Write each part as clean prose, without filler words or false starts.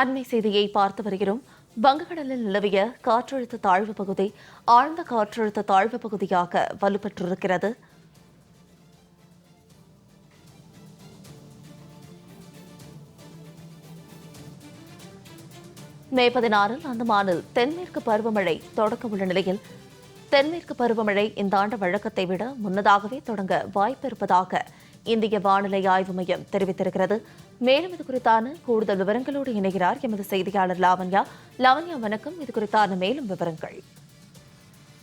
அண்மை செய்தியை பார்த்து வருகிறோம். வங்கக்கடலில் நிலவிய காற்றழுத்த தாழ்வு பகுதி ஆழ்ந்த காற்றழுத்த தாழ்வு பகுதியாக வலுப்பெற்றிருக்கிறது. மே 16 அந்தமானில் தென்மேற்கு பருவமழை தொடக்க உள்ள நிலையில் தென்மேற்கு பருவமழை இந்த ஆண்டு வழக்கத்தை விட முன்னதாகவே தொடங்க வாய்ப்பு இருப்பதாக இந்திய வானிலை ஆய்வு மையம் தெரிவித்திருக்கிறது. மேலும் இது குறித்தான கூடுதல் விவரங்களோடு இணைகிறார் எமது செய்தியாளர் லாவண்யா. லாவண்யா, வணக்கம். இது குறித்தான மேலும் விவரங்கள்.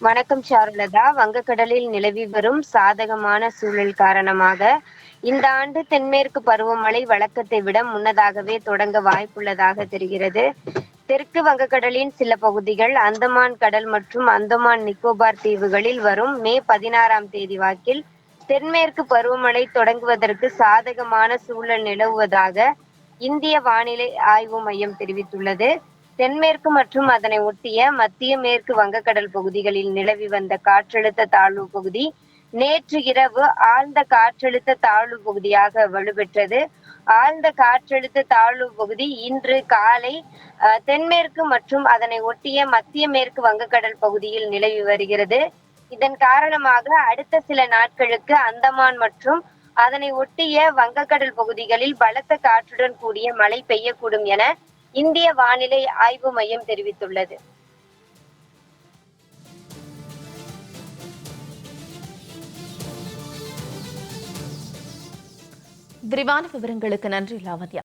வணக்கம் சாருலதா. வங்கக்கடலில் நிலவி வரும் சாதகமான சூழல் காரணமாக இந்த ஆண்டு தென்மேற்கு பருவமழை வழக்கத்தை விட முன்னதாகவே தொடங்க வாய்ப்புள்ளதாக தெரிகிறது. தெற்கு வங்கக்கடலின் சில பகுதிகள், அந்தமான் கடல் மற்றும் அந்தமான் நிக்கோபார் தீவுகளில் வரும் மே 16ஆம் தேதி வாக்கில் தென்மேற்கு பருவமழை தொடங்குவதற்கு சாதகமான சூழல் நிலவுவதாக இந்திய வானிலை ஆய்வு மையம் தெரிவித்துள்ளது. தென்மேற்கு மற்றும் அதனை ஒட்டிய மத்திய மேற்கு வங்கக்கடல் பகுதிகளில் நிலவி வந்த காற்றழுத்த தாழ்வு பகுதி நேற்று இரவு ஆழ்ந்த காற்றழுத்த தாழ்வு பகுதியாக வலுப்பெற்றது. ஆழ்ந்த காற்றழுத்த தாழ்வு பகுதி இன்று காலை தென்மேற்கு மற்றும் அதனை ஒட்டிய மத்திய மேற்கு வங்கக்கடல் பகுதியில் நிலவி வருகிறது. இதன் காரணமாக அடுத்த சில நாட்களுக்கு அந்தமான் மற்றும் அதனை ஒட்டிய வங்கக்கடல் பகுதிகளில் பலத்த காற்றுடன் கூடிய மழை பெய்யக்கூடும் என இந்திய வானிலை ஆய்வு மையம் தெரிவித்துள்ளது. விரிவான விவரங்களுக்கு நன்றி லாவண்யா.